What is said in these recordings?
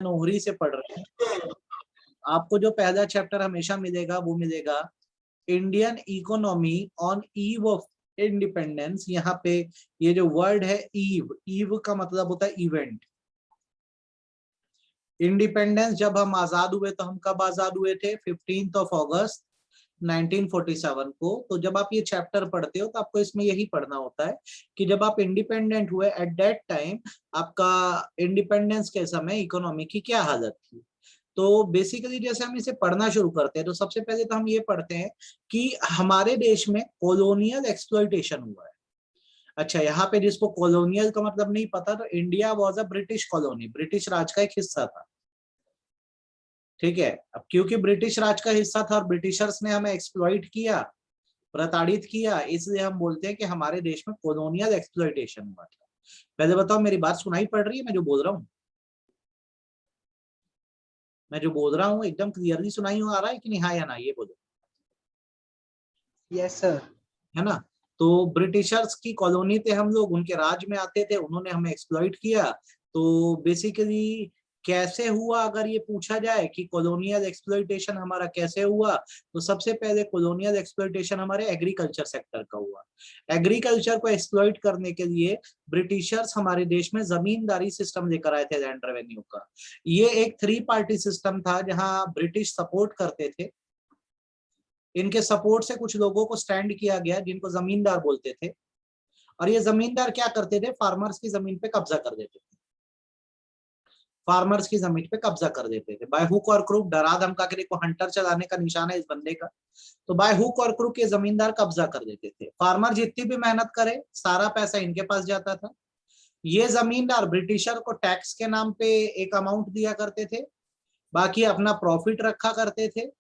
नौहरी से पढ़ रहे हैं, आपको जो पहला चैप्टर हमेशा मिलेगा वो मिलेगा Indian economy on eve of independence. यहाँ पे ये जो वर्ड है ईव, ईव का मतलब होता है इवेंट। इंडिपेंडेंस जब हम आजाद हुए तो हम कब आजाद हुए थे? 15 अगस्त 1947 को। तो जब आप ये चैप्टर पढ़ते हो तो आपको इसमें यही पढ़ना होता है कि जब आप इंडिपेंडेंट हुए एट दैट टाइम आपका इंडिपेंडेंस के समय इकोनॉमी की क्या हालत थी। तो बेसिकली जैसे हम इसे पढ़ना शुरू करते हैं तो सबसे पहले तो हम ये पढ़ते हैं कि हमारे देश में कॉलोनियल एक्सप्लॉइटेशन हुआ है। अच्छा, यहाँ पे जिसको कॉलोनियल का मतलब नहीं पता, तो India was a British colony, British Raj का एक हिस्सा था। ठीक है, अब क्योंकि ब्रिटिश राज का हिस्सा था और ब्रिटिशर्स ने हमें एक्सप्लॉइट किया, प्रताड़ित किया, इसलिए हम बोलते हैं कि हमारे देश में कॉलोनियल एक्सप्लॉइटेशन हुआ था। पहले बताओ, मेरी बात सुनाई पड़ रही है? मैं जो बोल रहा हूँ, मैं जो बोल रहा हूँ एकदम क्लियरली सुनाई आ रहा है कि नहीं? हाँ या ना, ये बोलो। Yes sir. है ना? तो ब्रिटिशर्स की कॉलोनी थे हम लोग, उनके राज में आते थे, उन्होंने हमें एक्सप्लॉइट किया। तो बेसिकली कैसे हुआ, अगर ये पूछा जाए कि कॉलोनियल एक्सप्लॉइटेशन हमारा कैसे हुआ, तो सबसे पहले कॉलोनियल एक्सप्लॉइटेशन हमारे एग्रीकल्चर सेक्टर का हुआ। एग्रीकल्चर को एक्सप्लॉइट करने के लिए ब्रिटिशर्स हमारे देश में जमींदारी सिस्टम लेकर आए थे, लैंड रेवेन्यू का। ये एक 3 पार्टी सिस्टम था जहां ब्रिटिश सपोर्ट करते थे। इनके सपोर्ट से कुछ लोगों को स्टैंड किया गया जिनको जमींदार बोलते थे, और ये जमींदार क्या करते थे? फार्मर्स की जमीन पे कब्जा कर देते थे। फार्मर्स की जमीन पे कब्जा कर देते थे बाय हुक और क्रूक, डरा धमका के। देखो, हंटर चलाने का निशान है इस बंदे का। तो बाय हुक और क्रूक ये जमींदार कब्जा कर देते थे। फार्मर जितनी भी मेहनत करे सारा पैसा इनके पास जाता था। ये जमींदार ब्रिटिशर को टैक्स के नाम पे एक अमाउंट दिया करते थे, बाकी अपना प्रॉफिट रखा करते थे,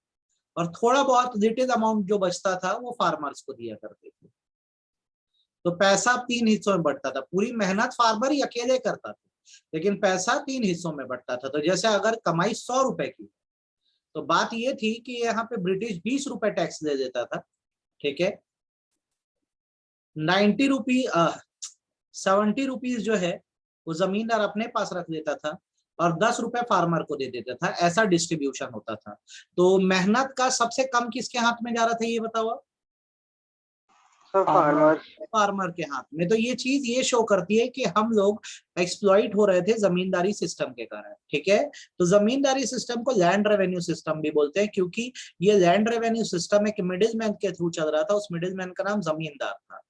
और थोड़ा बहुत लिटिल अमाउंट जो बचता था वो फार्मर्स को दिया करते थे। तो पैसा 3 हिस्सों में बढ़ता था। पूरी मेहनत फार्मर ही अकेले करता था, लेकिन पैसा 3 हिस्सों में बढ़ता था। तो जैसे अगर कमाई 100 रुपए की, तो बात ये थी कि यहाँ पे ब्रिटिश 20 रुपए टैक्स ले देता था। ठीक है, 70 रुपीज जो है वो जमींदार अपने पास रख लेता था और 10 रुपए फार्मर को दे देता था। ऐसा डिस्ट्रीब्यूशन होता था। तो मेहनत का सबसे कम किसके हाथ में जा रहा था, ये बताओ? फार्मर। फार्मर के हाथ में। तो ये चीज ये शो करती है कि हम लोग एक्सप्लॉइट हो रहे थे जमींदारी सिस्टम के कारण। ठीक है, तो जमींदारी सिस्टम को लैंड रेवेन्यू सिस्टम भी बोलते हैं, क्योंकि ये लैंड रेवेन्यू सिस्टम एक मिडिल मैन के थ्रू चल रहा था। उस मिडिल मैन का नाम जमींदार था।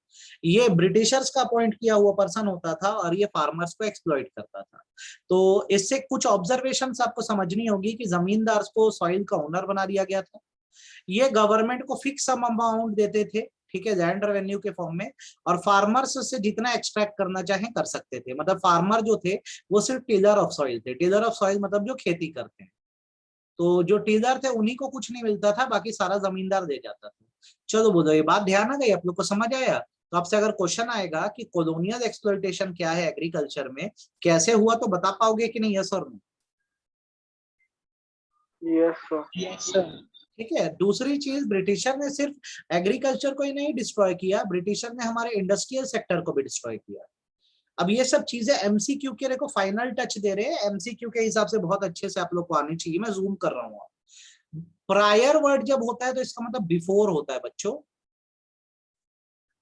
ये ब्रिटिशर्स का अपॉइंट किया हुआ पर्सन होता था और ये फार्मर्स को एक्सप्लॉइट करता था। तो इससे कुछ ऑब्जर्वेशन आपको समझनी होगी कि जमींदार को सॉइल का ओनर बना दिया गया था। ये गवर्नमेंट को फिक्स सम अमाउंट देते थे, ठीक है, लैंड रेवेन्यू के फॉर्म में, और फार्मर्स से जितना एक्सट्रैक्ट करना चाहे कर सकते थे। मतलब फार्मर जो थे वो सिर्फ टिलर ऑफ सॉइल थे। टिलर ऑफ सॉइल मतलब जो खेती करते हैं। तो जो टिलर थे उन्हीं को कुछ नहीं मिलता था, बाकी सारा जमींदार दे जाता था। चलो बोलो, ये बात ध्यान आ गई? आप लोग को समझ आया? तो आपसे अगर क्वेश्चन आएगा कि कॉलोनियल एक्सप्लॉइटेशन क्या है एग्रीकल्चर में, कैसे हुआ, तो बता पाओगे कि नहीं? यस और नो? Yes sir. ठीक है। दूसरी चीज, ब्रिटिशर ने सिर्फ एग्रीकल्चर को ही नहीं डिस्ट्रॉय किया, ब्रिटिशर ने हमारे इंडस्ट्रियल सेक्टर को भी डिस्ट्रॉय किया। अब ये सब चीजें एमसीक्यू के देखो फाइनल टच दे रहे हैं, एमसीक्यू के हिसाब से बहुत अच्छे से आप लोग को आनी चाहिए। मैं जूम कर रहा हूँ। प्रायर वर्ड जब होता है तो इसका मतलब बिफोर होता है बच्चों।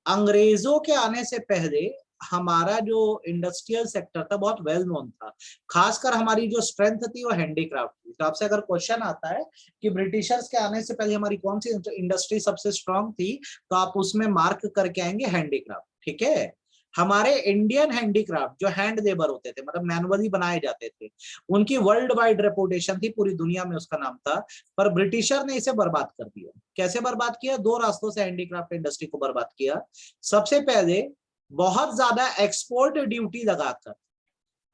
अंग्रेजों के आने से पहले हमारा जो इंडस्ट्रियल सेक्टर था बहुत वेल नोन था। खासकर हमारी जो स्ट्रेंथ थी वो हैंडीक्राफ्ट थी। तो आपसे अगर क्वेश्चन आता है कि ब्रिटिशर्स के आने से पहले हमारी कौन सी इंडस्ट्री सबसे स्ट्रांग थी, तो आप उसमें मार्क करके आएंगे हैंडीक्राफ्ट। ठीक है, हमारे इंडियन हैंडीक्राफ्ट जो हैंड लेबर होते थे, मतलब मैनुअली बनाए जाते थे, उनकी वर्ल्ड वाइड रेपुटेशन थी, पूरी दुनिया में उसका नाम था। पर ब्रिटिशर ने इसे बर्बाद कर दिया। कैसे बर्बाद किया? 2 रास्तों से हैंडीक्राफ्ट इंडस्ट्री को बर्बाद किया। सबसे पहले बहुत ज्यादा एक्सपोर्ट ड्यूटी लगाकर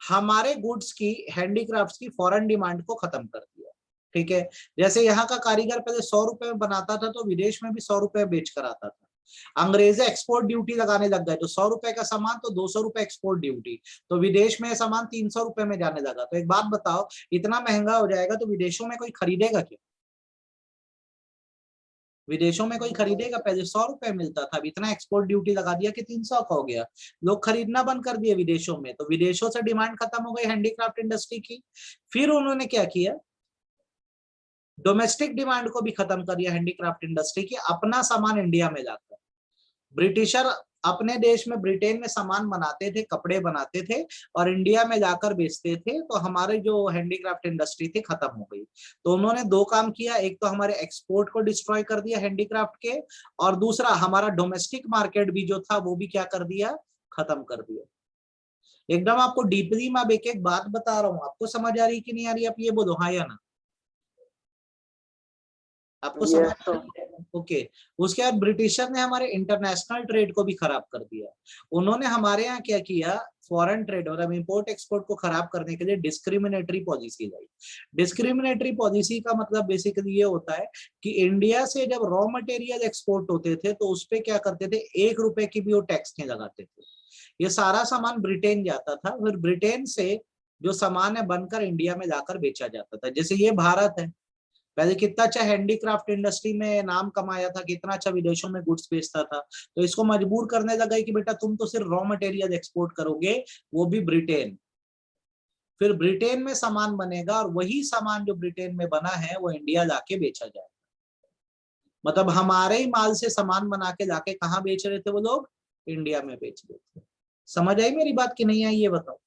हमारे गुड्स की, हैंडीक्राफ्ट्स की फॉरेन डिमांड को खत्म कर दिया। ठीक है, जैसे यहाँ का कारीगर पहले 100 रुपए में बनाता था तो विदेश में भी 100 रुपए बेच कर आता था। अंग्रेजे एक्सपोर्ट ड्यूटी लगाने लग गए, तो 100 रुपए का सामान तो 200 रुपए एक्सपोर्ट ड्यूटी, तो विदेश में सामान 300 रुपए में जाने लगा। तो एक बात बताओ, इतना महंगा हो जाएगा तो विदेशों में कोई खरीदेगा क्या? विदेशों में कोई खरीदेगा? पहले 100 रुपए मिलता था, अब इतना एक्सपोर्ट ड्यूटी लगा दिया कि 300 का हो गया। लोग खरीदना बंद कर दिए विदेशों में, तो विदेशों से डिमांड खत्म हो गई हैंडीक्राफ्ट इंडस्ट्री की। फिर उन्होंने क्या किया, डोमेस्टिक डिमांड को भी खत्म कर दिया हैंडीक्राफ्ट इंडस्ट्री की, अपना सामान इंडिया में लाकर। ब्रिटिशर अपने देश में ब्रिटेन में सामान बनाते थे, कपड़े बनाते थे और इंडिया में जाकर बेचते थे, तो हमारे जो हैंडीक्राफ्ट इंडस्ट्री थी खत्म हो गई। तो उन्होंने दो काम किया, एक तो हमारे एक्सपोर्ट को डिस्ट्रॉय कर दिया हैंडीक्राफ्ट के, और दूसरा हमारा डोमेस्टिक मार्केट भी जो था वो भी क्या कर दिया, खत्म कर दिया। एकदम आपको डीपली मैं अब एक एक बात बता रहा हूँ, आपको समझ आ रही कि नहीं आ रही, आप ये बोलो हाँ या ना। आपको समझ? ओके। उसके बाद ब्रिटिशर ने हमारे इंटरनेशनल ट्रेड को भी खराब कर दिया। उन्होंने हमारे यहाँ क्या किया, फॉरेन ट्रेड मतलब इंपोर्ट एक्सपोर्ट को खराब करने के लिए डिस्क्रिमिनेटरी पॉलिसी लाई। डिस्क्रिमिनेटरी पॉलिसी का मतलब बेसिकली ये होता है कि इंडिया से जब रॉ मटेरियल एक्सपोर्ट होते थे तो उस पे क्या करते थे, 1 रुपए की भी वो टैक्स नहीं लगाते थे। ये सारा सामान ब्रिटेन जाता था, फिर ब्रिटेन से जो सामान है बनकर इंडिया में जाकर बेचा जाता था। जैसे ये भारत है, पहले कितना अच्छा हैंडीक्राफ्ट इंडस्ट्री में नाम कमाया था, कितना अच्छा विदेशों में गुड्स बेचता था, तो इसको मजबूर करने लगा कि बेटा तुम तो सिर्फ रॉ मटेरियल एक्सपोर्ट करोगे, वो भी ब्रिटेन। फिर ब्रिटेन में सामान बनेगा और वही सामान जो ब्रिटेन में बना है वो इंडिया जाके बेचा जाएगा। मतलब हमारे ही माल से सामान बना के जाके कहाँ बेच रहे थे वो लोग, इंडिया में बेच रहे थे। समझ आई मेरी बात की नहीं आई, ये बताओ।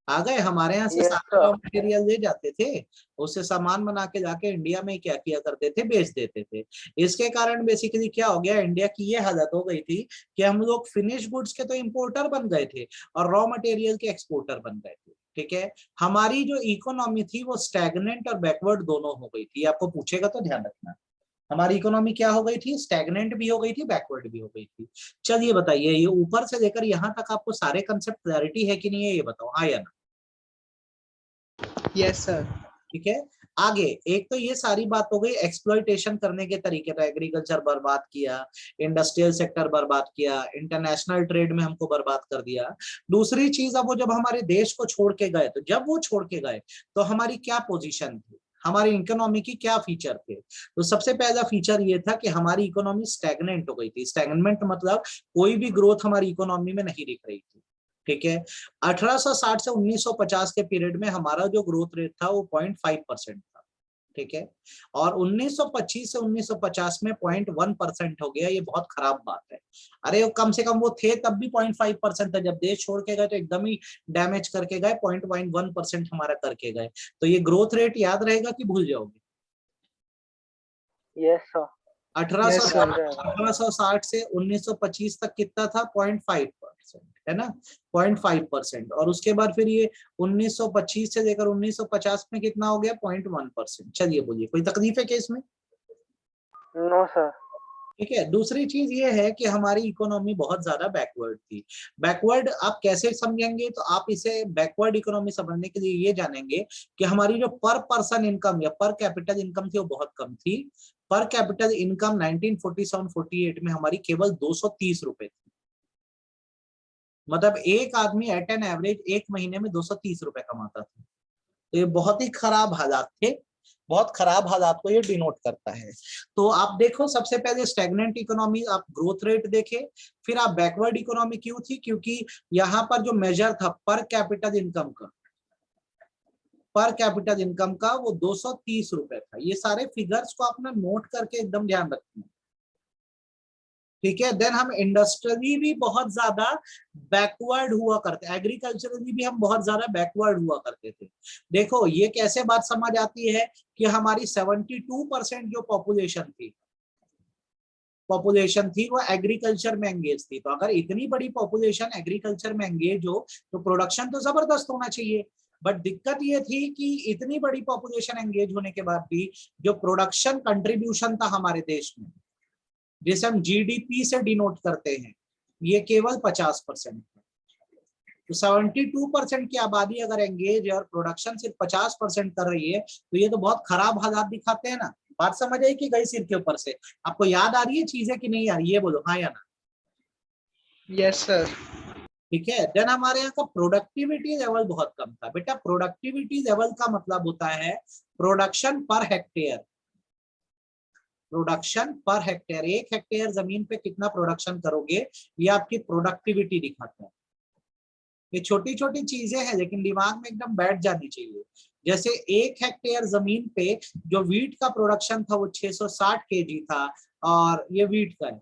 आ गए? हमारे यहाँ से सारा रॉ मटेरियल ले जाते थे, उससे सामान बना के जाके इंडिया में क्या किया करते थे, बेच देते थे। इसके कारण बेसिकली क्या हो गया, इंडिया की ये हालत हो गई थी कि हम लोग फिनिश गुड्स के तो इंपोर्टर बन गए थे और रॉ मटेरियल के एक्सपोर्टर बन गए थे। ठीक है, हमारी जो इकोनॉमी थी वो स्टैग्नेंट और बैकवर्ड दोनों हो गई थी। आपको पूछेगा तो ध्यान रखना, हमारी इकोनॉमी क्या हो गई थी, स्टैग्नेंट भी हो गई थी, बैकवर्ड भी हो गई थी। चलिए बताइए, ये ऊपर से लेकर यहाँ तक आपको सारे कंसेप्ट क्लैरिटी है कि नहीं है, ये बताओ हाँ या ना। Yes sir. ठीक है, आगे एक तो ये सारी बात हो गई एक्सप्लॉइटेशन करने के तरीके, तो एग्रीकल्चर बर्बाद किया, इंडस्ट्रियल सेक्टर बर्बाद किया, इंटरनेशनल ट्रेड में हमको बर्बाद कर दिया। दूसरी चीज, अब वो जब हमारे देश को छोड़ के गए, तो जब वो छोड़ के गए तो हमारी क्या पोजीशन थी, हमारी इकोनॉमी की क्या फीचर थे। तो सबसे पहला फीचर ये था कि हमारी इकोनॉमी स्टैग्नेंट हो गई थी। स्टैग्नेंट मतलब कोई भी ग्रोथ हमारी इकोनॉमी में नहीं दिख रही थी। ठीक है, 1860 से 1950 के पीरियड में हमारा जो ग्रोथ रेट था वो 0.5% था। ठीक है, और 1925 से 1950 में 0.1% हो गया। ये बहुत खराब बात है। अरे कम से कम वो थे तब भी 0.5% था, जब देश छोड़ के गए तो एकदम ही डैमेज करके गए, 0.1% हमारा करके गए। तो ये ग्रोथ रेट याद रहेगा कि भूल जाओगे? Yes sir. 1860 से 1925 तक कितना था, 0.5%, है ना, 0.5%। और उसके बाद फिर ये 1925 से लेकर 1950 में कितना हो गया, 0.1%। चलिए बोलिए, कोई तकलीफ है क्या इसमें? No sir. ठीक है, दूसरी चीज ये है कि हमारी इकोनॉमी बहुत ज्यादा बैकवर्ड थी। बैकवर्ड आप कैसे समझेंगे, तो आप इसे बैकवर्ड इकोनॉमी समझने के लिए ये जानेंगे कि हमारी जो पर पर्सन इनकम या पर कैपिटल इनकम थी वो बहुत कम थी। पर कैपिटल इनकम 1947-48 में हमारी केवल 230 रुपए थी। मतलब एक आदमी एट एन एवरेज एक महीने में 230 रुपए कमाता था। तो ये बहुत ही खराब हालात थे, बहुत खराब हालात को ये डिनोट करता है। तो आप देखो, सबसे पहले स्टैग्नेंट इकोनॉमी, आप ग्रोथ रेट देखे, फिर आप बैकवर्ड इकोनॉमी क्यों थी, क्योंकि यहाँ पर जो मेजर था पर कैपिटल इनकम का, पर कैपिटल इनकम का वो 230 रुपए था। ये सारे फिगर्स को अपना नोट करके एकदम ध्यान रखना। ठीक है, देन हम इंडस्ट्रियली भी बहुत ज्यादा बैकवर्ड हुआ करते, एग्रीकल्चरली भी हम बहुत ज्यादा बैकवर्ड हुआ करते थे। देखो ये कैसे बात समझ आती है कि हमारी 72% जो पॉपुलेशन थी वो एग्रीकल्चर में एंगेज थी। तो अगर इतनी बड़ी पॉपुलेशन एग्रीकल्चर में एंगेज हो तो प्रोडक्शन तो जबरदस्त होना चाहिए। बट दिक्कत ये थी कि इतनी बड़ी पॉपुलेशन एंगेज होने के बाद भी जो प्रोडक्शन कंट्रीब्यूशन था हमारे देश में, जिसे हम जीडीपी से डिनोट करते हैं, ये केवल 50% है। तो 72% की आबादी अगर एंगेज है और प्रोडक्शन सिर्फ 50% कर रही है, तो ये तो बहुत खराब हालात दिखाते हैं ना। बात समझ आई कि गई सिर के ऊपर से? आपको याद आ रही है चीजें कि नहीं आ रही, ये बोलो हाँ या ना। Yes sir. ठीक है, देन हमारे यहाँ का प्रोडक्टिविटी लेवल बहुत कम था। बेटा प्रोडक्टिविटी लेवल का मतलब होता है production per hectare. Production per hectare, 1 hectare जमीन पे कितना प्रोडक्शन करोगे, ये आपकी प्रोडक्टिविटी दिखाता है। ये छोटी छोटी चीजें हैं लेकिन दिमाग में एकदम बैठ जानी चाहिए। जैसे 1 हेक्टेयर जमीन पे जो वीट का प्रोडक्शन था वो 660 केजी था, और ये वीट का है।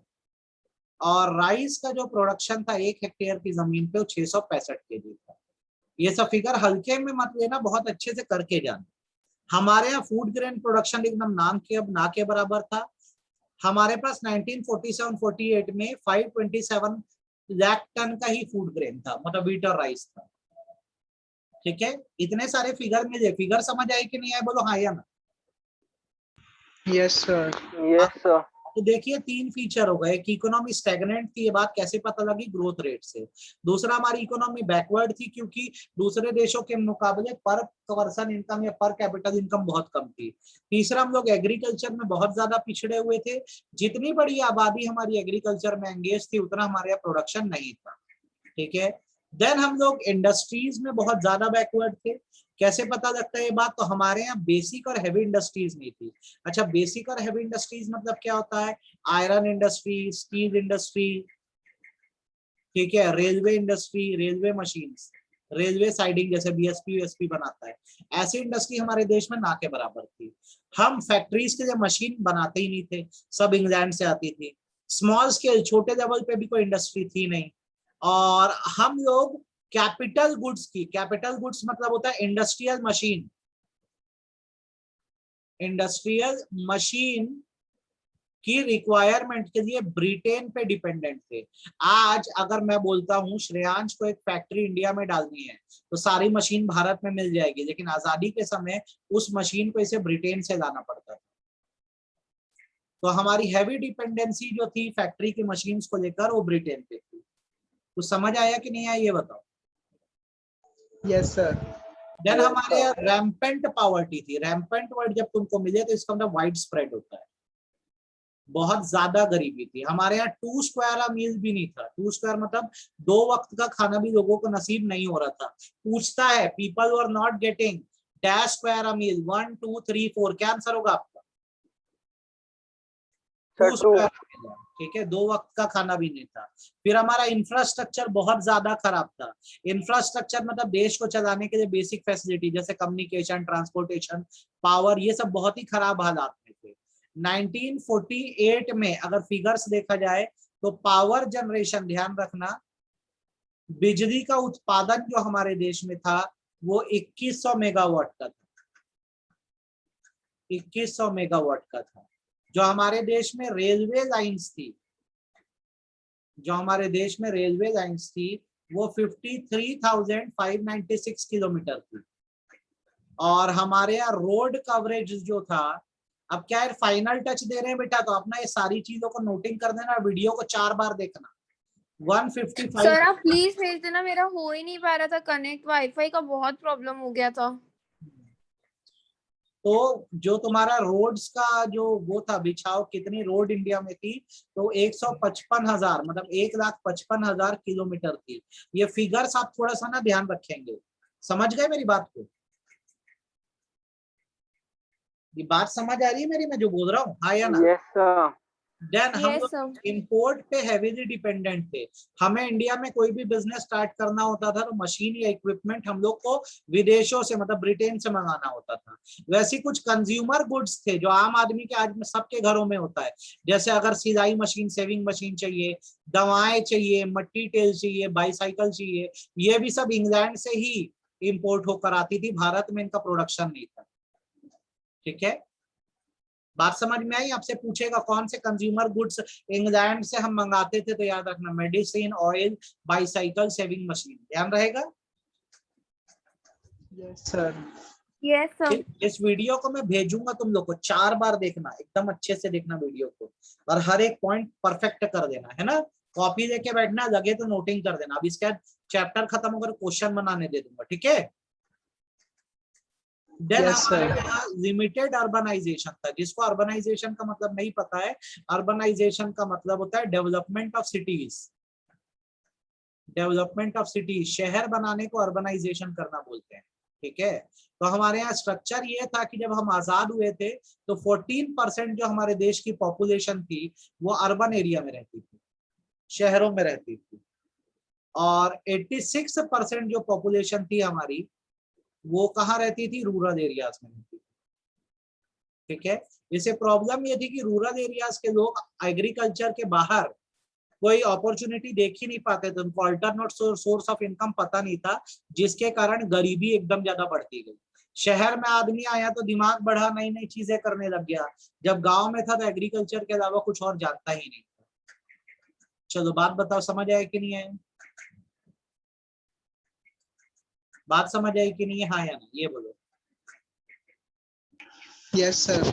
और राइस का जो प्रोडक्शन था 1 हेक्टेयर की जमीन पे वो 665 केजी था। ये सब फिगर हल्के में मत लेना, बहुत अच्छे से करके जाना। हमारे यहाँ फूड ग्रेन प्रोडक्शन एकदम नाम के अब ना के बराबर था। हमारे पास 1947-48 में 527 लाख टन का ही फूड ग्रेन था, मतलब व्हीट और राइस था। ठीक है, इतने सारे फिगर मिले, फिगर समझ आए कि नहीं आए, बोलो हाँ या ना। Yes sir. Yes sir. तो देखिए 3 फीचर हो गए कि इकोनॉमी स्टैग्नेंट थी, ये बात कैसे पता लगी, ग्रोथ रेट से। दूसरा, हमारी इकोनॉमी बैकवर्ड थी क्योंकि दूसरे देशों के मुकाबले पर पर्सन इनकम या पर कैपिटल इनकम बहुत कम थी। तीसरा, हम लोग एग्रीकल्चर में बहुत ज्यादा पिछड़े हुए थे। जितनी बड़ी आबादी हमारी एग्रीकल्चर में एंगेज थी उतना हमारे यहाँ प्रोडक्शन नहीं था। ठीक है। देन हम लोग इंडस्ट्रीज में बहुत ज्यादा बैकवर्ड थे। कैसे पता लगता है ये बात, तो हमारे यहाँ बेसिक और हैवी इंडस्ट्रीज नहीं थी। अच्छा, बेसिक और हैवी इंडस्ट्रीज मतलब क्या होता है, आयरन इंडस्ट्री, स्टील इंडस्ट्री, ठीक है, railway industry, railway machines, railway siding जैसे बीएसपी यूएसपी बनाता है, ऐसी इंडस्ट्री हमारे देश में ना के बराबर थी। हम फैक्ट्रीज के लिए मशीन बनाते ही नहीं थे, सब इंग्लैंड से आती थी। स्मॉल स्केल, छोटे लेवल पे भी कोई इंडस्ट्री थी नहीं। और हम लोग कैपिटल गुड्स की, कैपिटल गुड्स मतलब होता है इंडस्ट्रियल मशीन, इंडस्ट्रियल मशीन की रिक्वायरमेंट के लिए ब्रिटेन पे डिपेंडेंट थे। आज अगर मैं बोलता हूं श्रेयांश को एक फैक्ट्री इंडिया में डालनी है तो सारी मशीन भारत में मिल जाएगी, लेकिन आजादी के समय उस मशीन को इसे ब्रिटेन से लाना पड़ता था। तो हमारी हैवी डिपेंडेंसी जो थी फैक्ट्री की मशीन्स को लेकर वो ब्रिटेन पे थी। तो समझ आया कि नहीं आया ये बताओ। Yes sir. देन हमारे यहाँ रैम्पेंट पॉवर्टी थी। रैम्पेंट वर्ड जब तुमको मिले तो इसका मतलब वाइड स्प्रेड होता है, बहुत ज्यादा गरीबी थी। हमारे यहाँ 2 स्क्वायर मील भी नहीं था। 2 स्क्वायर मतलब 2 वक्त का खाना भी लोगों को नसीब नहीं हो रहा था। पूछता है people were not getting dash square mile 1 2 3 4, क्या आंसर होगा आपका? 2 स्क्वायर। ठीक है, 2 वक्त का खाना भी नहीं था। फिर हमारा इंफ्रास्ट्रक्चर बहुत ज्यादा खराब था। इंफ्रास्ट्रक्चर मतलब देश को चलाने के लिए बेसिक फैसिलिटी जैसे कम्युनिकेशन, ट्रांसपोर्टेशन, पावर, ये सब बहुत ही खराब हालात में थे। 1948 में अगर फिगर्स देखा जाए तो पावर जनरेशन, ध्यान रखना, बिजली का उत्पादन जो हमारे देश में था वो 2100 मेगावाट का था। 2100 मेगावाट का था। जो हमारे देश में रेलवे लाइंस थी, जो हमारे देश में रेलवे लाइंस थी वो 53,596 किलोमीटर थी। और हमारे यहाँ रोड कवरेज जो था, अब क्या है फाइनल टच दे रहे हैं बेटा, तो अपना ये सारी चीजों को नोटिंग कर देना, वीडियो को 4 बार देखना। 155। सर आप प्लीज भेज देना, मेरा हो ही नहीं पा रहा था कनेक्ट, वाईफाई का बहुत प्रॉब्लम हो गया था। तो जो तुम्हारा रोड्स का जो वो था बिछाव, कितनी रोड इंडिया में थी, तो 155,000 मतलब 1,55,000 किलोमीटर थी। ये फिगर्स आप थोड़ा सा ना ध्यान रखेंगे। समझ गए मेरी बात को? ये बात समझ आ रही है मेरी, मैं जो बोल रहा हूँ, हाँ या ना? Yes sir. देन हम यस लोग सर। इंपोर्ट पे हेवीली डिपेंडेंट थे। हमें इंडिया में कोई भी बिजनेस स्टार्ट करना होता था तो मशीन या इक्विपमेंट हम लोग को विदेशों से मतलब ब्रिटेन से मंगाना होता था। वैसे कुछ कंज्यूमर गुड्स थे जो आम आदमी के आज में सबके घरों में होता है, जैसे अगर सिलाई मशीन, सेविंग मशीन चाहिए, दवाएं चाहिए, मट्टी तेल चाहिए, बाईसाइकिल चाहिए, ये भी सब इंग्लैंड से ही इम्पोर्ट होकर आती थी। भारत में इनका प्रोडक्शन नहीं था। ठीक है, बात समझ में आई? आपसे पूछेगा कौन से कंज्यूमर गुड्स इंग्लैंड से हम मंगाते थे, तो याद रखना medicine, oil, bicycle, saving machine, ध्यान रहेगा। Yes sir. Yes sir. इस वीडियो को मैं भेजूंगा, तुम लोग को 4 बार देखना, एकदम अच्छे से देखना वीडियो को, और हर एक पॉइंट परफेक्ट कर देना है ना। कॉपी लेके बैठना, लगे तो नोटिंग कर देना। अब इसका चैप्टर खत्म होकर क्वेश्चन बनाने दे दूंगा, ठीक है। देन हमारे यहाँ लिमिटेड अर्बनाइजेशन था, जिसको अर्बनाइजेशन का मतलब नहीं पता है, अर्बनाइजेशन का मतलब होता है development of cities. Development of cities, शहर बनाने को अर्बनाइजेशन करना बोलते हैं। ठीक है, तो हमारे यहाँ स्ट्रक्चर ये था कि जब हम आजाद हुए थे तो 14% जो हमारे देश की पॉपुलेशन थी वो अर्बन एरिया में रहती थी, शहरों में रहती थी, और 86% जो पॉपुलेशन थी हमारी वो कहाँ रहती थी, रूरल एरियाज में रहती थी। ठीक है, इसे प्रॉब्लम ये थी कि रूरल एरियाज के लोग एग्रीकल्चर के बाहर कोई अपॉर्चुनिटी देख ही नहीं पाते थे, उनको अल्टरनेट सोर्स ऑफ इनकम पता नहीं था, जिसके कारण गरीबी एकदम ज्यादा बढ़ती गई। शहर में आदमी आया तो दिमाग बढ़ा, नई नई चीजें करने लग गया, जब गांव में था तो एग्रीकल्चर के अलावा कुछ और जानता ही नहीं था। चलो बात बताओ, समझ आए कि नहीं आए? बात समझ आई कि नहीं है, हाँ या ना, ये बोलो। Yes sir.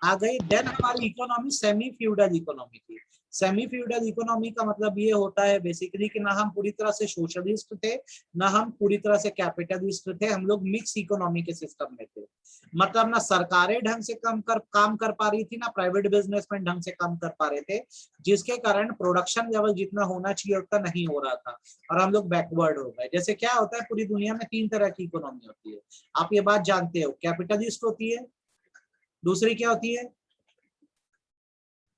आ गई। देन हमारी इकोनॉमी सेमी फ्यूडल इकोनॉमी थी। सेमी फ्यूडल इकोनॉमी का मतलब ये होता है बेसिकली कि ना हम पूरी तरह से सोशलिस्ट थे, ना हम पूरी तरह से कैपिटलिस्ट थे, हम लोग मिक्स इकोनॉमी के सिस्टम में थे। मतलब ना सरकारें ढंग से काम कर पा रही थी, ना प्राइवेट बिजनेसमैन ढंग से काम कर पा रहे थे, जिसके कारण प्रोडक्शन लेवल जितना होना चाहिए उतना नहीं हो रहा था, और हम लोग बैकवर्ड हो गए। जैसे क्या होता है, पूरी दुनिया में 3 तरह की इकोनॉमी होती है, आप ये बात जानते हो। कैपिटलिस्ट होती है, दूसरी क्या होती है,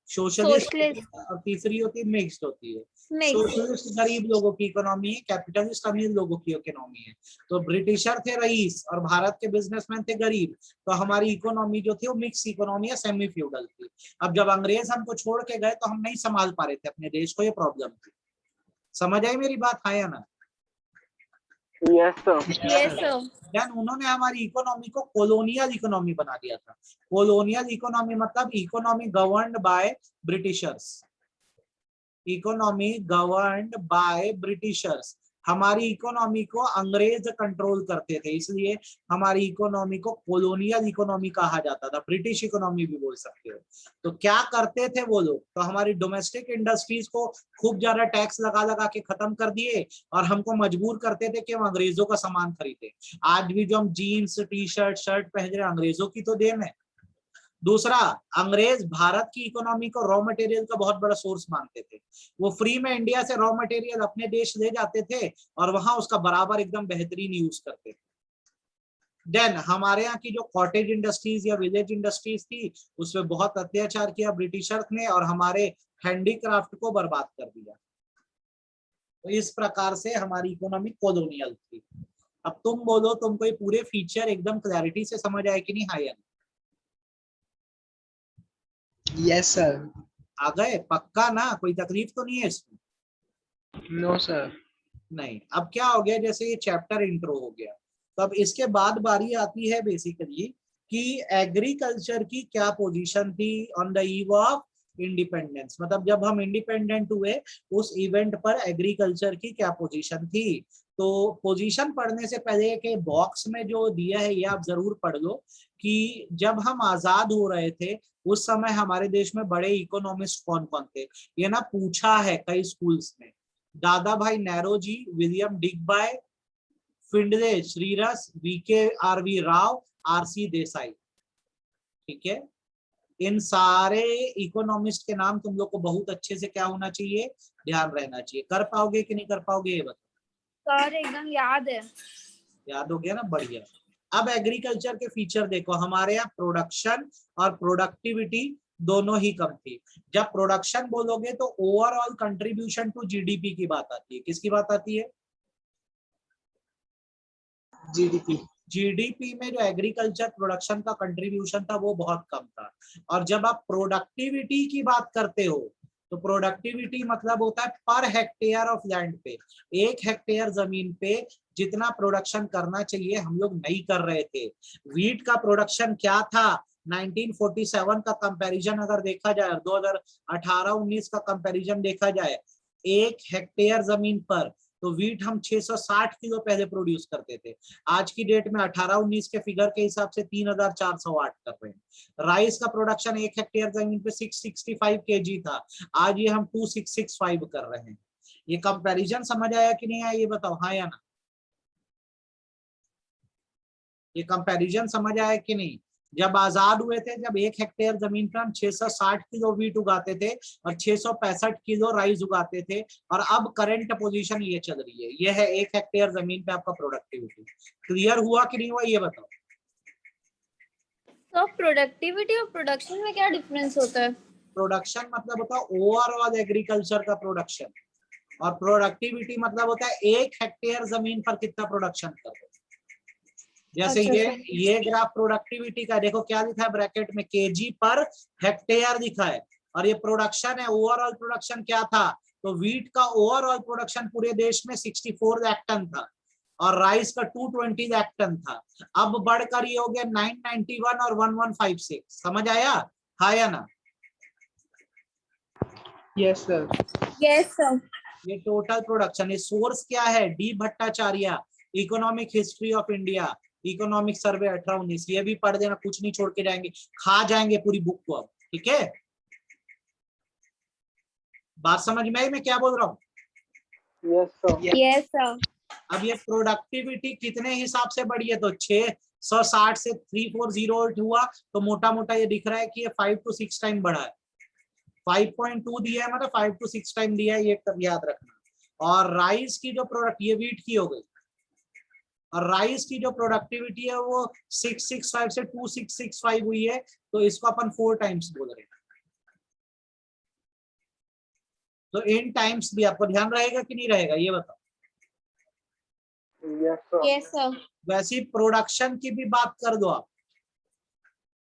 सोशलिस्ट, सोशलिस्ट, और तीसरी होती है मिक्स्ड होती है। मिक्स। सोशलिस्ट गरीब लोगों की इकोनॉमी है, कैपिटलिस्ट अमीर लोगों की इकोनॉमी है। तो ब्रिटिशर थे रईस और भारत के बिजनेसमैन थे गरीब, तो हमारी इकोनॉमी जो थी वो मिक्स इकोनॉमी है, सेमी फ्यूडल थी। अब जब अंग्रेज हमको छोड़ के गए तो हम नहीं संभाल पा रहे थे अपने देश को, ये प्रॉब्लम थी। समझ आई मेरी बात, हाँ या ना? Yes sir. Yes sir. Then उन्होंने हमारी इकोनॉमी को कॉलोनियल इकोनॉमी बना दिया था। कॉलोनियल इकोनॉमी मतलब economy governed by Britishers, economy governed by Britishers. हमारी इकोनॉमी को अंग्रेज कंट्रोल करते थे, इसलिए हमारी इकोनॉमी को कॉलोनियल इकोनॉमी कहा जाता था, ब्रिटिश इकोनॉमी भी बोल सकते हो। तो क्या करते थे वो लोग, तो हमारी डोमेस्टिक इंडस्ट्रीज को खूब ज्यादा टैक्स लगा लगा के खत्म कर दिए, और हमको मजबूर करते थे कि हम अंग्रेजों का सामान खरीदे। आज भी जो हम जीन्स टी शर्ट शर्ट पहन रहे, अंग्रेजों की तो देन है। दूसरा, अंग्रेज भारत की इकोनॉमी को रॉ मटेरियल का बहुत बड़ा सोर्स मानते थे। वो फ्री में इंडिया से रॉ मटेरियल अपने देश ले जाते थे और वहां उसका बराबर एकदम बेहतरीन यूज करते थे। देन हमारे यहाँ की जो कॉटेज इंडस्ट्रीज या विलेज इंडस्ट्रीज थी, उसमें बहुत अत्याचार किया ब्रिटिशर्स ने और हमारे हैंडीक्राफ्ट को बर्बाद कर दिया। तो इस प्रकार से हमारी इकोनॉमी कॉलोनियल थी। अब तुम बोलो, तुमको ये पूरे फीचर एकदम क्लैरिटी से समझ आए कि नहीं, हाँ या नहीं? Yes sir. आ गए पक्का ना, कोई तकलीफ तो नहीं है इसमें? No sir. नहीं। अब क्या हो गया, जैसे ये चैप्टर इंट्रो हो गया, तो अब इसके बाद बारी आती है बेसिकली कि एग्रीकल्चर की क्या पोजीशन थी on the eve of independence. मतलब जब हम इंडिपेंडेंट हुए उस इवेंट पर एग्रीकल्चर की क्या पोजीशन थी। तो पोजीशन पढ़ने से पहले के बॉक्स में जो दिया है ये आप जरूर पढ़ लो कि जब हम आजाद हो रहे थे उस समय हमारे देश में बड़े इकोनॉमिस्ट कौन कौन थे। ये ना पूछा है कई स्कूल्स में। Dadabhai Naoroji, William Digby, Findlay Shirras, V K R V Rao, R C Desai. ठीक है, इन सारे इकोनॉमिस्ट के नाम तुम लोग को बहुत अच्छे से क्या होना चाहिए, ध्यान रहना चाहिए। कर पाओगे कि नहीं कर पाओगे ये बताओ। सर एकदम याद है। याद हो गया ना, बढ़िया। अब एग्रीकल्चर के फीचर देखो, हमारे यहाँ प्रोडक्शन और प्रोडक्टिविटी दोनों ही कम थी। जब प्रोडक्शन बोलोगे तो ओवरऑल कंट्रीब्यूशन टू जीडीपी की बात आती है। किसकी बात आती है? जीडीपी। जीडीपी में जो एग्रीकल्चर प्रोडक्शन का कंट्रीब्यूशन था वो बहुत कम था। और जब आप प्रोडक्टिविटी की बात करते हो तो प्रोडक्टिविटी मतलब होता है पर हेक्टेयर ऑफ लैंड पे, 1 हेक्टेयर जमीन पे जितना प्रोडक्शन करना चाहिए हम लोग नहीं कर रहे थे। वीट का प्रोडक्शन क्या था 1947 का कंपैरिजन अगर देखा जाए, 2018-19 का कंपैरिजन देखा जाए, 1 हेक्टेयर जमीन पर तो वीट हम 660 किलो पहले प्रोड्यूस करते थे। आज की डेट में 18-19 के फिगर के हिसाब से 3408 कर रहे हैं। राइस का प्रोडक्शन 1 हेक्टेयर जमीन पे 665 केजी था, आज ये हम 2665 कर रहे हैं। ये कंपैरिजन समझ आया कि नहीं आया ये बताओ, हाँ या ना? ये कंपैरिजन समझ आया कि नहीं? जब आजाद हुए थे, जब 1 हेक्टेयर जमीन पर हम 660 किलो वीट उगाते थे और 665 किलो राइस उगाते थे, और अब करंट पोजीशन ये चल रही है, ये है 1 हेक्टेयर जमीन पे आपका प्रोडक्टिविटी। क्लियर हुआ कि नहीं हुआ ये बताओ। तो प्रोडक्टिविटी और प्रोडक्शन में क्या डिफरेंस होता है? प्रोडक्शन मतलब होता है ओवरऑल एग्रीकल्चर का प्रोडक्शन, और प्रोडक्टिविटी मतलब होता है 1 हेक्टेयर जमीन पर कितना प्रोडक्शन कर रहे हो। जैसे अच्छा, ये ग्राफ प्रोडक्टिविटी का, देखो क्या लिखा है ब्रैकेट में, केजी पर हेक्टेयर लिखा है, और ये प्रोडक्शन है, ओवरऑल प्रोडक्शन क्या था, तो वीट का ओवरऑल प्रोडक्शन पूरे देश में 64 लाख टन था, और राइस का 220 लाख टन था। अब बढ़कर ये हो गया 991 और 1156। समझ आया, हाँ या ना? Yes, sir. Yes sir. ये टोटल प्रोडक्शन, ये सोर्स क्या है, D Bhattacharya, economic history of India, economic survey 18-19, ये भी पढ़ देना, कुछ नहीं छोड़ के जाएंगे, खा जाएंगे पूरी बुक को अब, ठीक है। बात समझ में आई मैं क्या बोल रहा हूँ? Yes, sir. Yes sir. अब ये प्रोडक्टिविटी कितने हिसाब से बढ़ी है, तो 660 से 3408 हुआ, तो मोटा मोटा ये दिख रहा है कि ये 5 to 6 टाइम बढ़ा है। 5.2 दिया है, मतलब 5 to 6 टाइम दिया है, ये तब याद रखना। और राइस की जो प्रोडक्ट, ये वीट की हो गई, और राइस की जो प्रोडक्टिविटी है वो 665 से 2665 हुई है, तो इसको अपन 4 टाइम्स बोल रहे हैं। तो इन टाइम्स भी आपको ध्यान रहेगा कि नहीं रहेगा ये बताओ। Yes, sir. Yes sir. वैसे प्रोडक्शन की भी बात कर दो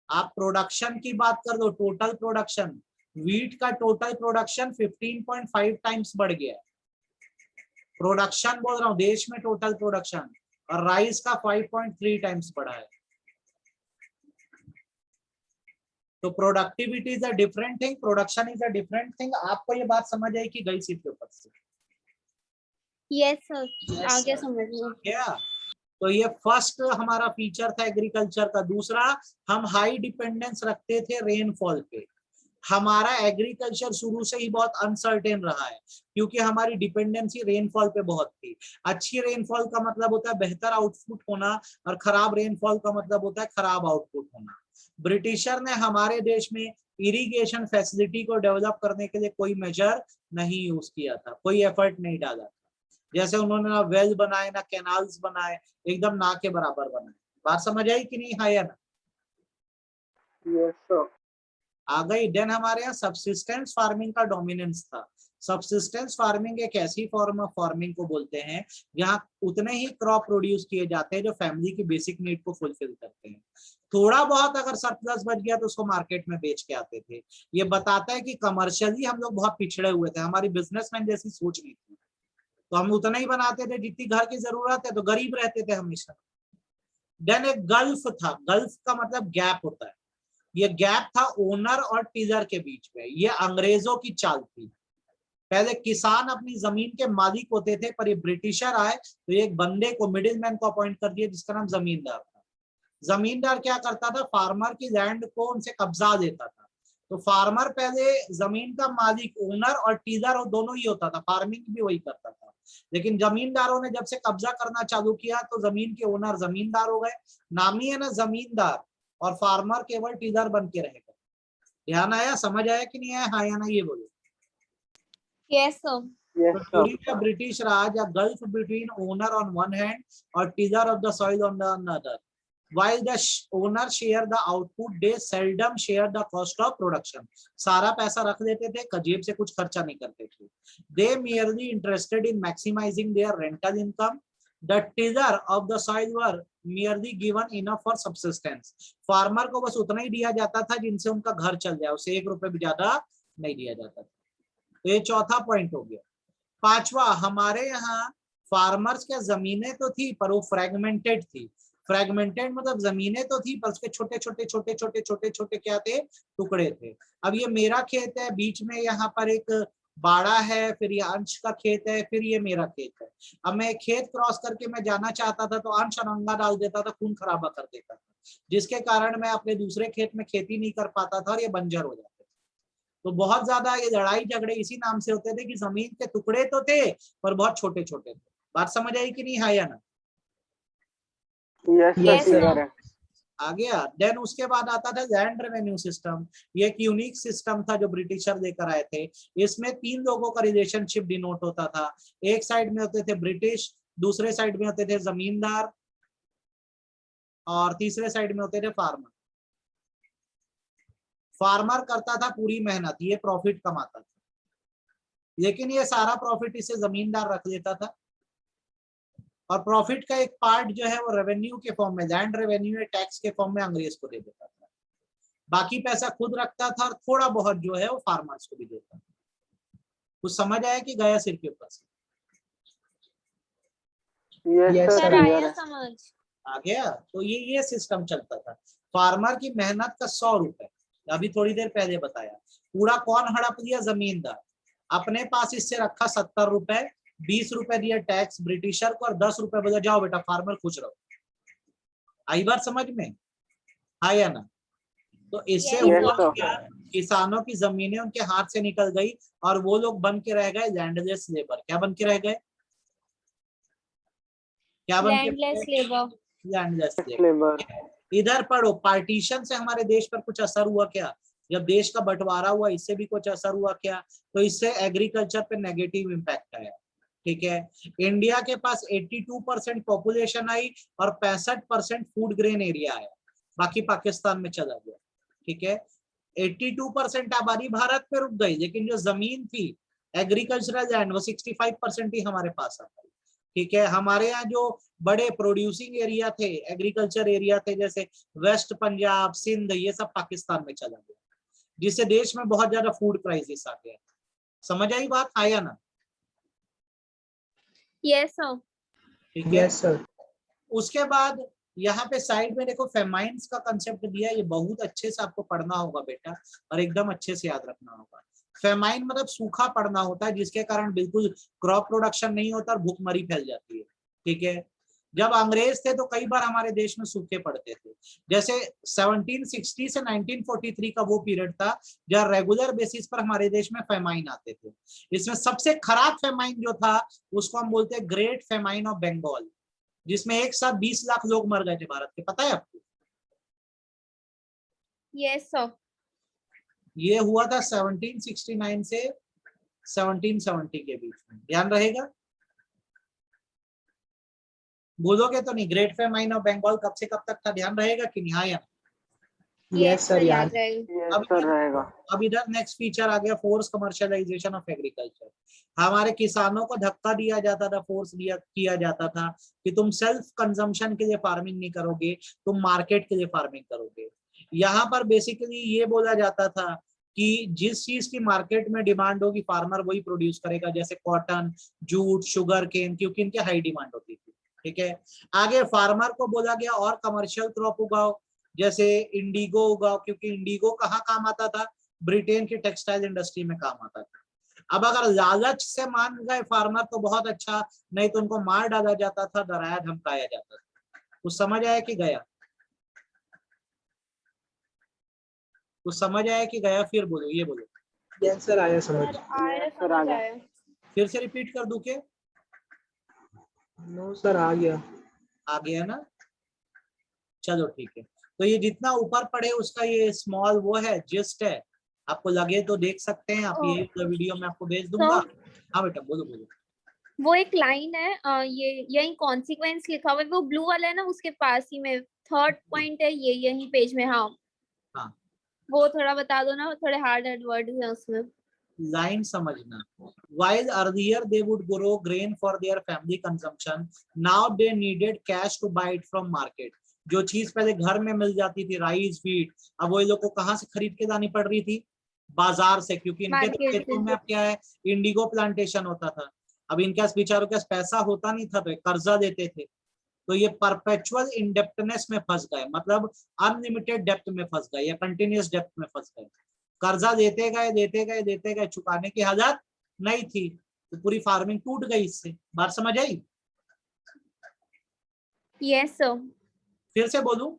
आप प्रोडक्शन की बात कर दो, टोटल प्रोडक्शन, वीट का टोटल प्रोडक्शन 15.5 टाइम्स बढ़ गया है। प्रोडक्शन बोल रहा हूँ, देश में टोटल प्रोडक्शन, और राइस का 5.3 टाइम्स बढ़ा है। तो productivity is a different thing, production is a different thing. आपको ये बात समझ आई कि गई सीट के ऊपर से? यस सर, आगे समझ लो। क्या? तो ये फर्स्ट हमारा फीचर था एग्रीकल्चर का। दूसरा, हम हाई डिपेंडेंस रखते थे रेनफॉल पे। हमारा एग्रीकल्चर शुरू से ही बहुत अनसर्टेन रहा है, क्योंकि हमारी डिपेंडेंसी रेनफॉल पे बहुत थी। अच्छी रेनफॉल का मतलब होता है बेहतर आउटपुट होना, और खराब रेनफॉल का मतलब होता है खराब आउटपुट होना। ब्रिटिशर ने हमारे देश में इरिगेशन फैसिलिटी को डेवलप करने के लिए कोई मेजर नहीं यूज किया था, कोई एफर्ट नहीं डाला था। जैसे उन्होंने ना वेल बनाए, ना कैनाल्स बनाए, एकदम ना के बराबर बनाए। बात समझ आई कि नहीं, हाँ या ना? Yes, sir. आ गई। देन हमारे यहाँ सबसिस्टेंस फार्मिंग का डोमिनेंस था। सबसिस्टेंस फार्मिंग एक ऐसी फॉर्म ऑफ फार्मिंग को बोलते हैं जहाँ उतने ही क्रॉप प्रोड्यूस किए जाते हैं जो फैमिली की बेसिक नीड को फुलफिल करते हैं। थोड़ा बहुत अगर सरप्लस बच गया तो उसको मार्केट में बेच के आते थे। ये बताता है कि कमर्शियली हम लोग बहुत पिछड़े हुए थे, हमारी बिजनेसमैन जैसी सोच नहीं थी। तो हम उतना ही बनाते थे जितनी घर की जरूरत है, तो गरीब रहते थे हमेशा। देन एक गल्फ था। गल्फ का मतलब गैप होता है। ये गैप था ओनर और टीलर के बीच में। ये अंग्रेजों की चाल थी। पहले किसान अपनी जमीन के मालिक होते थे, पर ये ब्रिटिशर आए तो एक बंदे को, मिडिल मैन को अपॉइंट कर दिया जिसका नाम जमींदार था। जमींदार क्या करता था, फार्मर की लैंड को उनसे कब्जा देता था। तो फार्मर पहले जमीन का मालिक, ओनर और टीलर दोनों ही होता था, फार्मिंग भी वही करता था। लेकिन जमींदारों ने जब से कब्जा करना चालू किया तो जमीन के ओनर जमींदार हो गए। नाम ही है ना जमींदार, और फार्मर केवल टीलर बन के रहेगा। ध्यान आया, समझ आया कि नहीं आया, हाँ या ना ये बोलो। Yes sir. Yes, sir. During the British Raj, a gulf between owner on one hand or tiller of the soil on the other. While the owner share the output, they seldom share the cost of production. सारा पैसा रख देते थे, जेब से कुछ खर्चा नहीं करते थे। They merely interested in maximizing their rental income. The tiller of the soil were merely given enough for subsistence. Farmer को बस उतना ही दिया जाता था जिनसे उनका घर चल जाए, उसे 1 रुपए भी ज्यादा नहीं दिया जाता था। तो ये चौथा पॉइंट हो गया। पांचवा, हमारे यहाँ फार्मर्स क्या जमीनें तो थी पर वो फ्रेगमेंटेड थी। फ्रेगमेंटेड मतलब जमीनें तो थी पर उसके छोटे छोटे छोटे छोटे छोटे छोटे क्या थे, टुकड़े थे। अब ये मेरा खेत है, बीच में यहाँ पर एक बाड़ा है, फिर ये अंश का खेत है, फिर ये मेरा खेत है। अब मैं खेत क्रॉस करके मैं जाना चाहता था तो अंश अनंगा डाल देता था, खून खराबा कर देता था, जिसके कारण मैं अपने दूसरे खेत में खेती नहीं कर पाता था और ये बंजर हो जाता। तो बहुत ज्यादा ये लड़ाई झगड़े इसी नाम से होते थे कि जमीन के टुकड़े तो थे पर बहुत छोटे छोटे थे। बात समझ आई कि नहीं, हाँ या ना? Yes, sir. Yes, clear sir. है. आ गया। देन उसके बाद आता था लैंड रेवेन्यू सिस्टम। ये एक यूनिक सिस्टम था जो ब्रिटिशर लेकर आए थे। इसमें 3 लोगों का रिलेशनशिप डिनोट होता था। एक साइड में होते थे ब्रिटिश, दूसरे साइड में होते थे जमींदार, और तीसरे साइड में होते थे फार्मर। फार्मर करता था पूरी मेहनत, ये प्रॉफिट कमाता था, लेकिन ये सारा प्रॉफिट इसे जमींदार रख लेता था, और प्रॉफिट का एक पार्ट जो है वो रेवेन्यू के फॉर्म में, लैंड रेवेन्यू या टैक्स के फॉर्म में अंग्रेज को दे देता था। बाकी पैसा खुद रखता था और थोड़ा बहुत जो है वो फार्मर्स को भी देता था। कुछ समझ आया कि गया सिर के ऊपर से? Yes Yes, sir sir. Sir clear आया है। समझ। आ गया। तो ये सिस्टम चलता था। फार्मर की मेहनत का 100 रुपए, अभी थोड़ी देर पहले बताया, पूरा कौन हड़प लिया? जमींदार। अपने पास इससे रखा 70 रुपए, 20 रुपए दिया टैक्स ब्रिटिशर को, और 10 रुपए बोला जाओ बेटा फार्मर खुश रहो। आई बात समझ में? आया ना? तो इससे Yes, हुआ sir. क्या? किसानों की जमीनें उनके हाथ से निकल गई और वो लोग बन के रह गए लैंडलेस लेबर। क्या बन के रह गए? क्या बन के? Landless labour. Landless labour. Labour. इधर पढ़ो, पार्टीशन से हमारे देश पर कुछ असर हुआ क्या? जब देश का बंटवारा हुआ, इससे भी कुछ असर हुआ क्या? तो इससे एग्रीकल्चर पे नेगेटिव इम्पैक्ट आया। ठीक है। इंडिया के पास 82% पॉपुलेशन आई और 65% फूड ग्रेन एरिया आया, बाकी पाकिस्तान में चला गया। ठीक है। 82% आबादी भारत में रुक गई, लेकिन जो जमीन थी एग्रीकल्चरल लैंड वो 65% ही हमारे पास आ गई। ठीक है। हमारे यहाँ जो बड़े प्रोड्यूसिंग एरिया थे, एग्रीकल्चर एरिया थे, जैसे वेस्ट पंजाब, सिंध, ये सब पाकिस्तान में चला गया, जिससे देश में बहुत ज्यादा फूड क्राइसिस आ गया। समझ आई बात? आया ना? Yes sir. ठीक है। Yes, sir. उसके बाद यहाँ पे साइड में देखो फेमाइन्स का कंसेप्ट दिया, ये बहुत अच्छे से आपको पढ़ना होगा बेटा, और एकदम अच्छे से याद रखना होगा। फेमाइन मतलब सूखा पड़ना होता है, जिसके कारण बिल्कुल क्रॉप प्रोडक्शन नहीं होता और भूखमरी फैल जाती है। ठीक है। जब अंग्रेज थे तो कई बार हमारे देश में सूखे पड़ते थे। जैसे 1760 से 1943 का वो पीरियड था जब रेगुलर बेसिस पर हमारे देश में फेमाइन आते थे। इसमें सबसे खराब फेमाइन जो था उसको हम बोलते हैं ग्रेट फेमाइन ऑफ बंगाल, जिसमें एक साथ 20 लाख लोग मर गए थे भारत के। पता है आपको? Yes sir. ये हुआ था 1769 से 1770 के बीच में। ध्यान रहेगा? बोलोगे तो नहीं? ग्रेट फेमाइन ऑफ बंगाल कब से कब तक था? ध्यान रहेगा कि नहीं? हाँ या Yes, sir. याद याद. रहेगा। यस अब सर रहेगा। अब इधर नेक्स्ट फीचर आ गया, फोर्स कमर्शियलाइजेशन ऑफ एग्रीकल्चर। हमारे किसानों को धक्का दिया जाता था, फोर्स किया जाता था कि तुम सेल्फ कंजम्पशन के लिए फार्मिंग नहीं करोगे, तुम मार्केट के लिए फार्मिंग करोगे। यहाँ पर बेसिकली ये बोला जाता था कि जिस चीज की मार्केट में डिमांड होगी फार्मर वही प्रोड्यूस करेगा, जैसे कॉटन, जूट, शुगर केन, क्योंकि इनकी हाई डिमांड होती थी। ठीक है। आगे फार्मर को बोला गया और कमर्शियल क्रॉप उगाओ, जैसे इंडिगो उगाओ, क्योंकि इंडिगो कहाँ काम आता था? ब्रिटेन की टेक्सटाइल इंडस्ट्री में काम आता था। अब अगर लालच से मान गए फार्मर तो बहुत अच्छा, नहीं तो उनको मार डाला जाता था, डराया धमकाया जाता था। कुछ समझ आया कि गया? कुछ समझ आया कि गया? फिर बोलो, ये बोलो। Yes, sir. आया समझ. सर आया Yes, sir, समझ आ गया। आया। फिर से रिपीट कर दूं क्या? No, sir. आ गया. आ गया ना? चलो ठीक है। तो ये जितना ऊपर पढ़े उसका ये स्मॉल वो है, जिस्ट है। आपको लगे तो देख सकते हैं आप, ये वीडियो में आपको भेज दूंगा। हाँ बेटा बोलो बोलो। वो एक लाइन है, ये यही कॉन्सिक्वेंस लिखा हुआ है, वो ब्लू वाला है ना, उसके पास ही में थर्ड पॉइंट है, ये यही पेज में। हाँ हाँ। वो थोड़ा बता दो ना, थोड़े हार्ड वर्ड्स हैं उसमें। लाइन समझना। While earlier they would grow grain for their family consumption, now they needed cash to buy it from market. जो चीज पहले घर में मिल जाती थी, राइस, व्हीट, अब वो लोग को कहाँ से खरीद के लानी पड़ रही थी? बाजार से, क्योंकि इनके तो खेतों में अब क्या है, इंडिगो प्लांटेशन होता था। अब इनके पास बेचारों के पास पैसा होता नहीं था तो कर्जा देते थे। तो ये परपेचुअल इंडेप्टनेस में फंस गए, मतलब अनलिमिटेड डेप्थ में फंस गए या कंटिन्यूअस डेप्थ में फंस गए। कर्जा देते गए देते गए देते गए, चुकाने की हालत नहीं थी, तो पूरी फार्मिंग टूट गई। इससे बात समझ आई? Yes sir. फिर से बोलूं?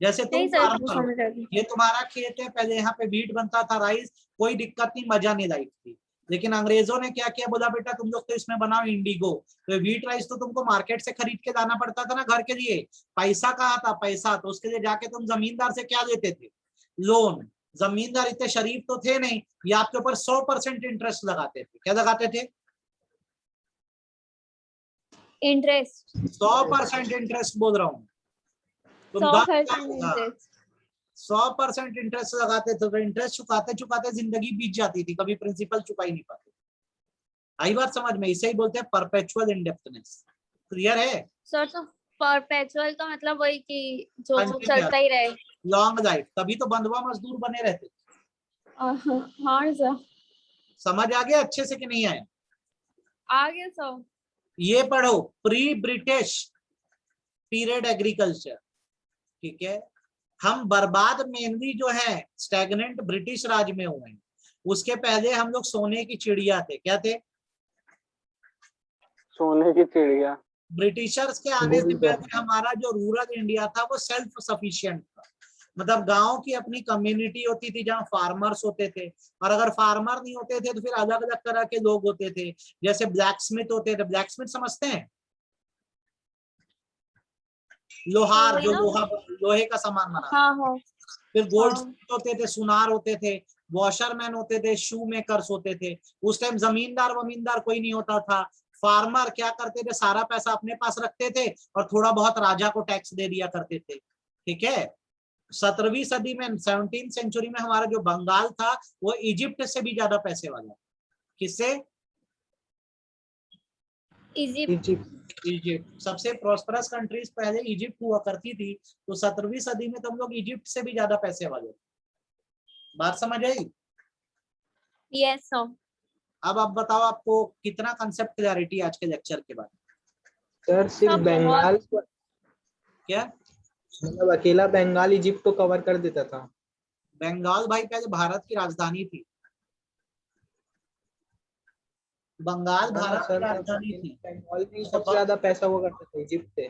जैसे तुम नहीं सर, फार्म करो, समझ आ गई। ये तुम्हारा खेत है, पहले यहाँ पे व्हीट बनता था, राइस, कोई दिक्कत नहीं, मजा नहीं लाइफ थी। लेकिन अंग्रेजों ने क्या किया, बोला बेटा तुम लोग तो इसमें बनाओ इंडिगो। तो व्हीट राइस तो तुमको मार्केट से खरीद के लाना पड़ता था ना घर के लिए, पैसा कहाँ था पैसा, तो उसके लिए जाके तुम जमींदार से क्या लेते थे, लोन। जमींदार इतने शरीफ तो थे नहीं, ये आपके ऊपर 100% इंटरेस्ट लगाते थे। क्या लगाते थे? इंटरेस्ट। 100% इंटरेस्ट बोल रहा हूँ। तुम 100% इंटरेस्ट। 100% इंटरेस्ट लगाते थे, तो इंटरेस्ट चुकाते चुकाते जिंदगी बीत जाती थी, कभी प्रिंसिपल चुका ही नहीं पाते। आई बात समझ में? इसे ही बोलते हैं परपेचुअल इंडेप्टनेस। क्लियर है? सर तो परपेचुअल का मतलब वही कि जो Continuous. चलता ही रहे। लॉन्ग लाइफ, तभी तो बंधुआ मजदूर बने रहते। हाँ सर। समझ आ गया अच्छे से कि नहीं आया? आगे सर। ये पढ़ो, प्री ब्रिटिश पीरियड एग्रीकल्चर। ठीक है, हम बर्बाद मेनली जो है स्टैग्नेंट ब्रिटिश राज में हुए हैं। उसके पहले हम लोग सोने की चिड़िया थे। क्या थे? सोने की चिड़िया। ब्रिटिशर्स के आने से पहले हमारा जो रूरल इंडिया था वो सेल्फ सफिशिएंट था। मतलब गांव की अपनी कम्युनिटी होती थी जहाँ फार्मर्स होते थे, और अगर फार्मर नहीं होते थे तो फिर अलग अलग तरह के लोग होते थे। जैसे ब्लैक स्मिथ होते थे, ब्लैक स्मिथ समझते हैं? लोहार, जो लोहे का सामान बनाते। हाँ हाँ। फिर गोल्ड स्मिथ होते थे, सुनार होते थे, वॉशरमैन होते थे, शू मेकर्स होते थे। उस टाइम जमींदार वमींदार कोई नहीं होता था। फार्मर क्या करते थे, सारा पैसा अपने पास रखते थे और थोड़ा बहुत राजा को टैक्स दे दिया करते थे। ठीक है, 17वीं सदी में 17th सेंचुरी में हमारा जो बंगाल था वो इजिप्ट से भी ज्यादा पैसे वाला। किससे? इजिप्ट। सबसे प्रॉस्परस कंट्रीज पहले इजिप्ट हुआ करती थी, तो 17वीं सदी में तो हम लोग इजिप्ट से भी ज्यादा पैसे वाले। बात समझ आई? Yes sir. अब आप बताओ, आपको कितना कंसेप्ट क्लैरिटी आज के लेक्चर के बाद? सर सिर्फ सब बंगाल, क्या मतलब अकेला बंगाल इजिप्ट को कवर कर देता था? बंगाल भाई पहले भारत की राजधानी थी। बंगाल भारत की राजधानी थी। बंगाल में सबसे ज्यादा पैसा हुआ करता था इजिप्ट से।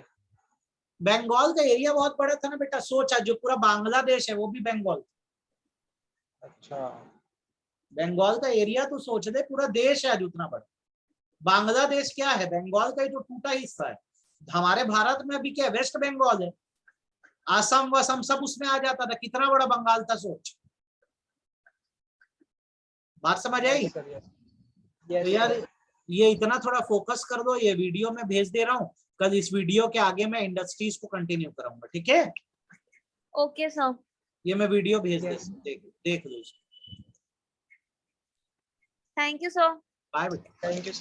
बंगाल का एरिया बहुत बड़ा था ना बेटा, सोचा जो पूरा बांग्लादेश है वो भी बंगाल। अच्छा, बंगाल का एरिया तो सोच ले, पूरा देश है आज उतना बड़ा। बांग्लादेश क्या है, बंगाल का ही तो टूटा हिस्सा है। हमारे भारत में अभी क्या है, वेस्ट बंगाल है, असम वसम सब उसमें आ जाता था। कितना बड़ा बंगाल था सोच। बात समझ आई? तो यार ये इतना थोड़ा फोकस कर दो, ये वीडियो में भेज दे रहा हूँ, कल इस वीडियो के आगे मैं इंडस्ट्रीज को कंटिन्यू करूंगा। ठीक है, ओके सर। ये मैं वीडियो भेज दे, देख लो। Thank you sir. बाय बेटा। Thank you sir.